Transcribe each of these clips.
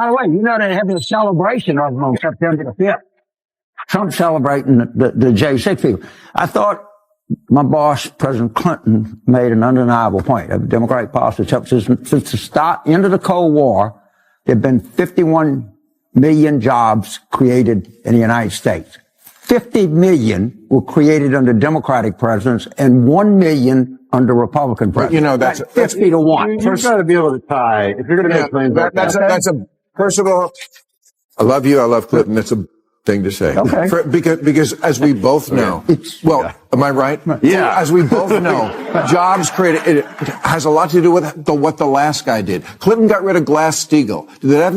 By the way, you know they're having a celebration of them on September the 5th. Trump celebrating the J6 people. I thought my boss, President Clinton, made an undeniable point of Democratic policy. Since the end of the Cold War, there have been 51 million jobs created in the United States. 50 million were created under Democratic presidents and 1 million under Republican presidents. But, you know, that's 50 to 1. You've got to be able to tie. If you're going to make claims like that. First of all, I love you. I love Clinton. That's a thing to say. Okay. Because as we both know, am I right? Yeah. As we both know, jobs created, it has a lot to do with what the last guy did. Clinton got rid of Glass-Steagall. Did that have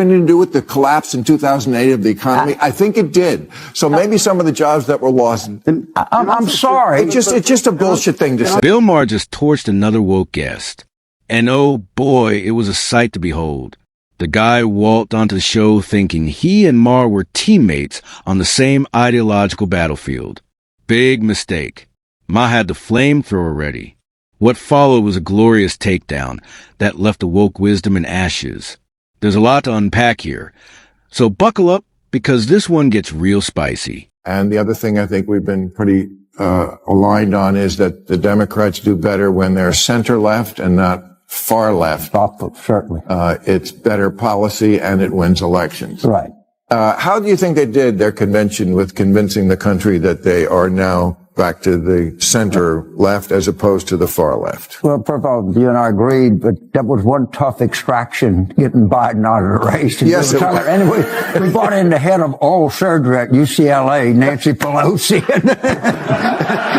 anything to do with the collapse in 2008 of the economy? I think it did. So maybe some of the jobs that were lost. I'm sorry. It's just a bullshit thing to say. Bill Maher just torched another woke guest. And oh boy, it was a sight to behold. The guy walked onto the show thinking he and Maher were teammates on the same ideological battlefield. Big mistake. Maher had the flamethrower ready. What followed was a glorious takedown that left the woke wisdom in ashes. There's a lot to unpack here. So buckle up, because this one gets real spicy. And the other thing I think we've been pretty aligned on is that the Democrats do better when they're center-left and not far left. Certainly. It's better policy and it wins elections. Right. How do you think they did their convention with convincing the country that they are now back to the center left as opposed to the far left? Well, first of all, you and I agreed, but that was one tough extraction, getting Biden out of the race. Yes, it was. Anyway, we brought in the head of oral surgery at UCLA, Nancy Pelosi.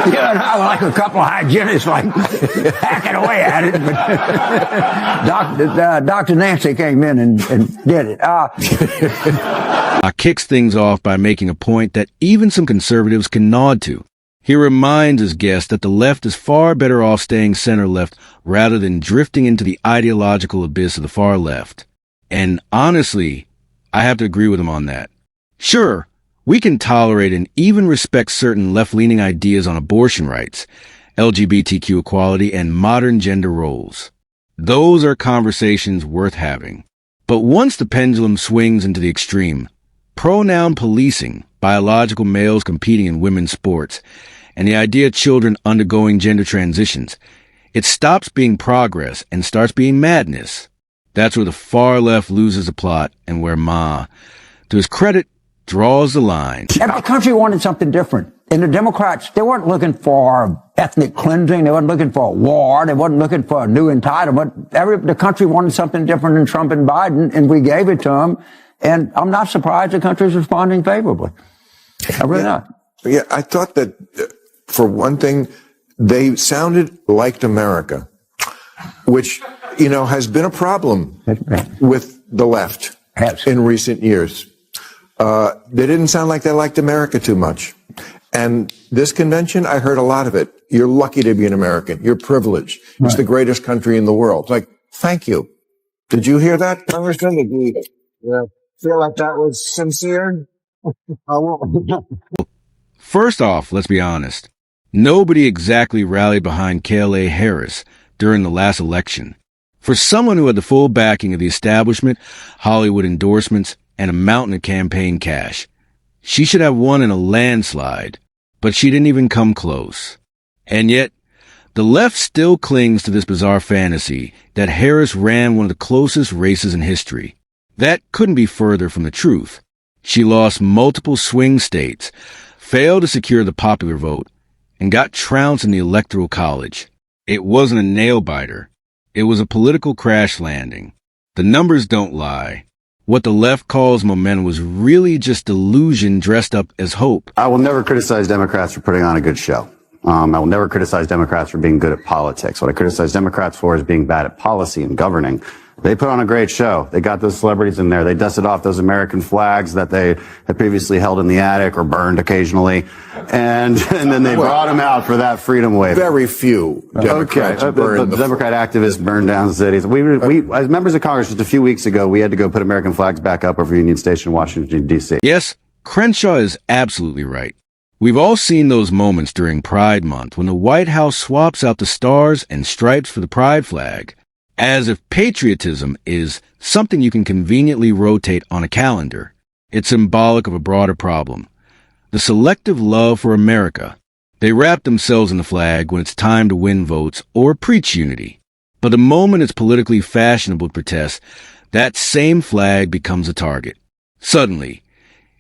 You and I were like a couple of hygienists, like hacking away at it. But Dr. Nancy came in and did it. Kicks things off by making a point that even some conservatives can nod to. He reminds his guests that the left is far better off staying center-left rather than drifting into the ideological abyss of the far left. And honestly, I have to agree with him on that. Sure, we can tolerate and even respect certain left-leaning ideas on abortion rights, LGBTQ equality, and modern gender roles. Those are conversations worth having. But once the pendulum swings into the extreme, pronoun policing, biological males competing in women's sports, and the idea of children undergoing gender transitions, it stops being progress and starts being madness. That's where the far left loses the plot and where Maher, to his credit, draws the line. Every country wanted something different. And the Democrats, they weren't looking for ethnic cleansing. They weren't looking for a war. They weren't looking for a new entitlement. The country wanted something different than Trump and Biden, and we gave it to them. And I'm not surprised the country's responding favorably. I really not. Yeah, I thought that, for one thing, they sounded like America, which, has been a problem with the left in recent years. They didn't sound like they liked America too much. And this convention, I heard a lot of it. You're lucky to be an American. You're privileged. Right. It's the greatest country in the world. Like, thank you. Did you hear that, Congressman? Yeah. Feel like that was sincere? First off, let's be honest. Nobody exactly rallied behind Kamala Harris during the last election. For someone who had the full backing of the establishment, Hollywood endorsements, and a mountain of campaign cash, she should have won in a landslide, but she didn't even come close. And yet, the left still clings to this bizarre fantasy that Harris ran one of the closest races in history. That couldn't be further from the truth. She lost multiple swing states, failed to secure the popular vote, and got trounced in the Electoral College. It wasn't a nail-biter. It was a political crash landing. The numbers don't lie. What the left calls momentum was really just delusion dressed up as hope. I will never criticize Democrats for putting on a good show. I will never criticize Democrats for being good at politics. What I criticize Democrats for is being bad at policy and governing. They put on a great show. They got those celebrities in there. They dusted off those American flags that they had previously held in the attic or burned occasionally. And then they brought them out for that freedom wave. Very few Democrats burned the Democrat activists burned down cities. We, as members of Congress, just a few weeks ago, we had to go put American flags back up over Union Station in Washington, D.C. Yes, Crenshaw is absolutely right. We've all seen those moments during Pride Month when the White House swaps out the stars and stripes for the Pride flag. As if patriotism is something you can conveniently rotate on a calendar. It's symbolic of a broader problem. The selective love for America. They wrap themselves in the flag when it's time to win votes or preach unity. But the moment it's politically fashionable to protest, that same flag becomes a target. Suddenly,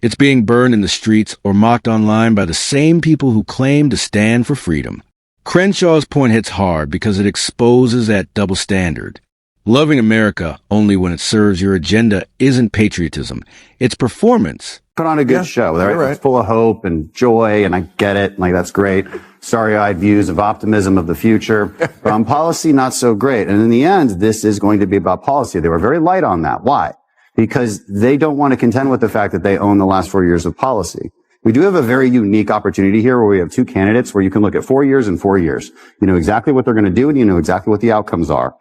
it's being burned in the streets or mocked online by the same people who claim to stand for freedom. Crenshaw's point hits hard because it exposes that double standard. Loving America only when it serves your agenda isn't patriotism. It's performance. Put on a good show. Right? It's full of hope and joy, and I get it. Like, that's great. Starry-eyed views of optimism of the future. But on policy, not so great. And in the end, this is going to be about policy. They were very light on that. Why? Because they don't want to contend with the fact that they own the last 4 years of policy. We do have a very unique opportunity here where we have two candidates where you can look at 4 years and 4 years. You know exactly what they're going to do, and you know exactly what the outcomes are.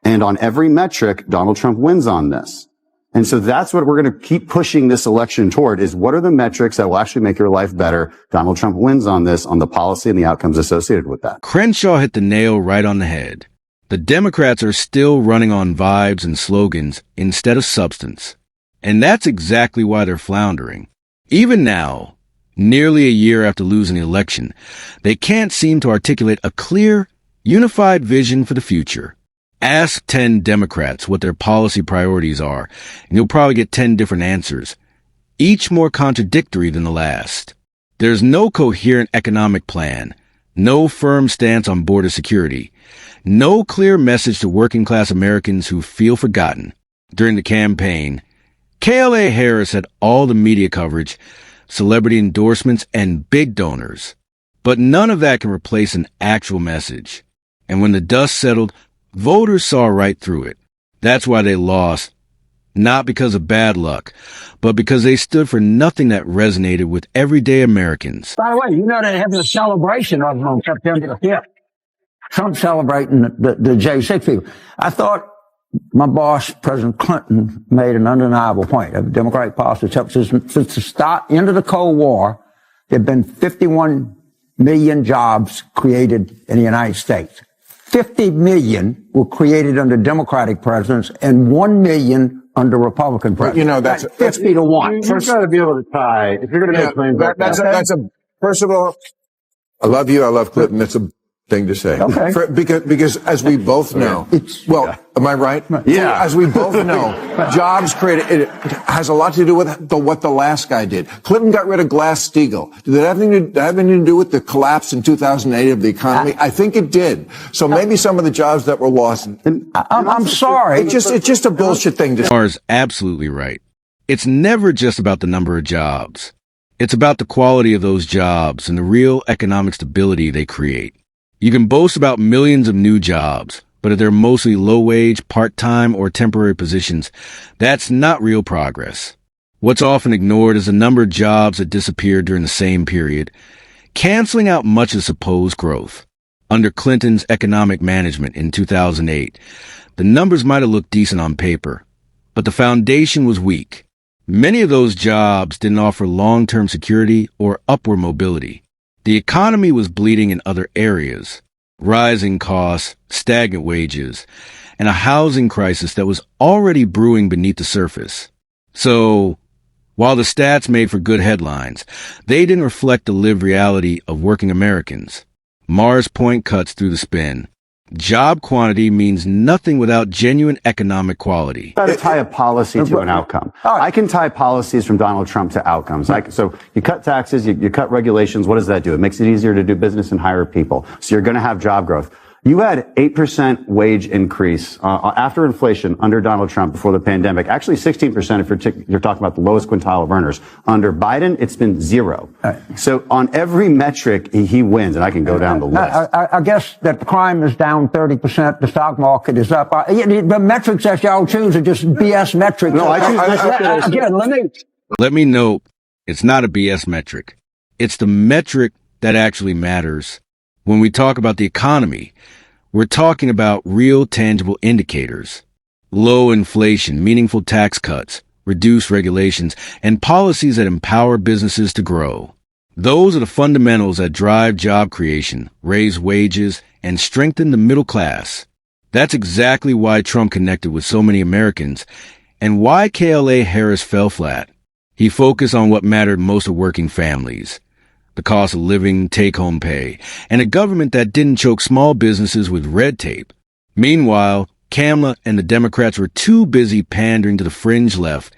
And on every metric, Donald Trump wins on this. And so that's what we're going to keep pushing this election toward, is what are the metrics that will actually make your life better? Donald Trump wins on this, on the policy and the outcomes associated with that. Crenshaw hit the nail right on the head. The Democrats are still running on vibes and slogans instead of substance. And that's exactly why they're floundering. Even now, nearly a year after losing the election, they can't seem to articulate a clear, unified vision for the future. Ask 10 Democrats what their policy priorities are, and you'll probably get 10 different answers, each more contradictory than the last. There's no coherent economic plan, no firm stance on border security, no clear message to working-class Americans who feel forgotten. During the campaign, KLA Harris had all the media coverage, celebrity endorsements, and big donors. But none of that can replace an actual message. And when the dust settled, voters saw right through it. That's why they lost, not because of bad luck, but because they stood for nothing that resonated with everyday Americans. By the way, you know they're having a celebration of them on September the 5th. Trump celebrating the J6 people. I thought my boss, President Clinton, made an undeniable point of Democratic policy. Since the end of the Cold War, there have been 51 million jobs created in the United States. 50 million were created under Democratic presidents and 1 million under Republican presidents. You know, that's 50 to 1. You've got to be able to tie. If you're going to make claims like that. First of all, I love you. I love Clinton. It's a thing to say. Okay. Because as we both know, am I right? Yeah. As we both know, jobs created, it has a lot to do with what the last guy did. Clinton got rid of Glass-Steagall. Did that have anything to do with the collapse in 2008 of the economy? I think it did. So maybe some of the jobs that were lost. I'm sorry. It's just a bullshit thing to say. Maher is absolutely right. It's never just about the number of jobs. It's about the quality of those jobs and the real economic stability they create. You can boast about millions of new jobs, but if they're mostly low-wage, part-time, or temporary positions, that's not real progress. What's often ignored is the number of jobs that disappeared during the same period, canceling out much of supposed growth. Under Clinton's economic management in 2008, the numbers might have looked decent on paper, but the foundation was weak. Many of those jobs didn't offer long-term security or upward mobility. The economy was bleeding in other areas, rising costs, stagnant wages, and a housing crisis that was already brewing beneath the surface. So, while the stats made for good headlines, they didn't reflect the lived reality of working Americans. Maher's point cuts through the spin. Job quantity means nothing without genuine economic quality. Got to tie a policy to an outcome. I can tie policies from Donald Trump to outcomes. So you cut taxes, you cut regulations. What does that do? It makes it easier to do business and hire people. So you're going to have job growth. You had 8% wage increase after inflation under Donald Trump before the pandemic. Actually, 16% if you're talking about the lowest quintile of earners. Under Biden, it's been 0. So on every metric, he wins, and I can go down the list. I guess that crime is down 30%. The stock market is up. The metrics that y'all choose are just BS metrics. No, I choose again, Let me note, it's not a BS metric. It's the metric that actually matters. When we talk about the economy, we're talking about real tangible indicators. Low inflation, meaningful tax cuts, reduced regulations, and policies that empower businesses to grow. Those are the fundamentals that drive job creation, raise wages, and strengthen the middle class. That's exactly why Trump connected with so many Americans and why KLA Harris fell flat. He focused on what mattered most to working families: the cost of living, take-home pay, and a government that didn't choke small businesses with red tape. Meanwhile, Kamala and the Democrats were too busy pandering to the fringe left,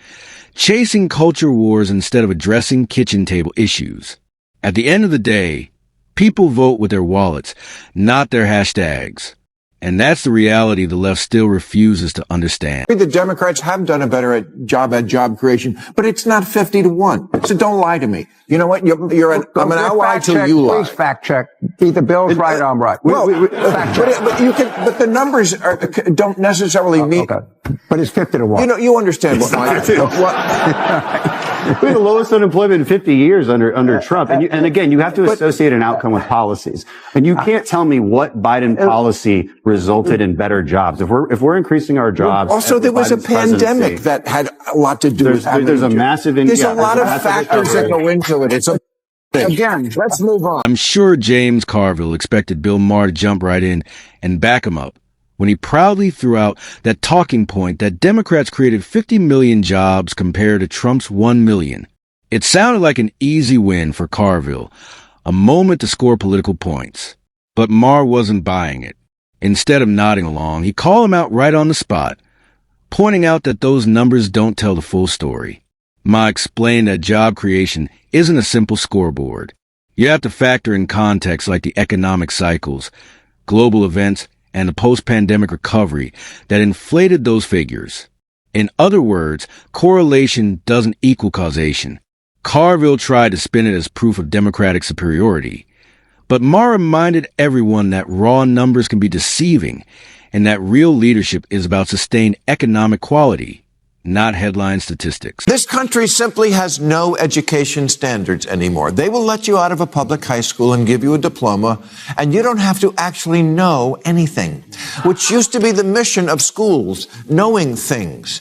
chasing culture wars instead of addressing kitchen table issues. At the end of the day, people vote with their wallets, not their hashtags. And that's the reality the left still refuses to understand. The Democrats have done a better job creation, but it's not 50-1. So don't lie to me. You know what? I'm an ally till you lie. Please fact check. Either Bill's right or I'm right. Fact check. But the numbers don't necessarily mean. Okay. But it's 50-1. You understand what my. We had the lowest unemployment in 50 years under Trump. And again, you have to associate an outcome with policies. And you can't tell me what Biden policy resulted in better jobs. If we're increasing our jobs. Also, there was a pandemic that had a lot to do with that. There's a massive. There's a lot of factors that go into it. Again, let's move on. I'm sure James Carville expected Bill Maher to jump right in and back him up when he proudly threw out that talking point that Democrats created 50 million jobs compared to Trump's 1 million. It sounded like an easy win for Carville, a moment to score political points. But Maher wasn't buying it. Instead of nodding along, he called him out right on the spot, pointing out that those numbers don't tell the full story. Maher explained that job creation isn't a simple scoreboard. You have to factor in context like the economic cycles, global events, and the post-pandemic recovery that inflated those figures. In other words, correlation doesn't equal causation. Carville tried to spin it as proof of Democratic superiority, but Maher reminded everyone that raw numbers can be deceiving and that real leadership is about sustained economic quality, not headline statistics. This country simply has no education standards anymore. They will let you out of a public high school and give you a diploma, and you don't have to actually know anything, which used to be the mission of schools, knowing things.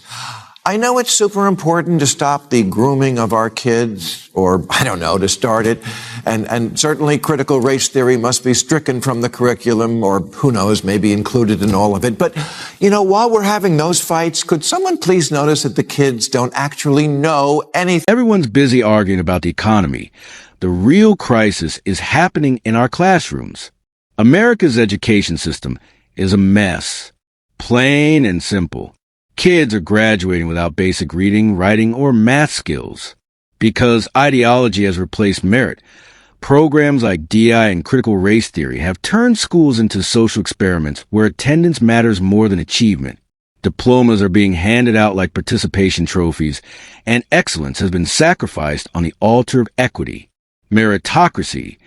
I know it's super important to stop the grooming of our kids, or, I don't know, to start it. And certainly critical race theory must be stricken from the curriculum, or who knows, maybe included in all of it. But, while we're having those fights, could someone please notice that the kids don't actually know anything? Everyone's busy arguing about the economy. The real crisis is happening in our classrooms. America's education system is a mess. Plain and simple. Kids are graduating without basic reading, writing, or math skills. Because ideology has replaced merit, programs like DI and critical race theory have turned schools into social experiments where attendance matters more than achievement. Diplomas are being handed out like participation trophies, and excellence has been sacrificed on the altar of equity. Meritocracy,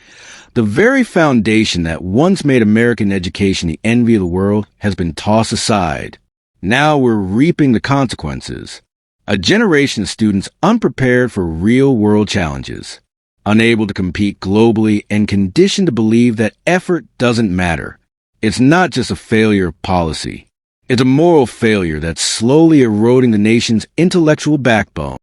the very foundation that once made American education the envy of the world, has been tossed aside. Now we're reaping the consequences. A generation of students unprepared for real-world challenges, unable to compete globally and conditioned to believe that effort doesn't matter. It's not just a failure of policy. It's a moral failure that's slowly eroding the nation's intellectual backbone.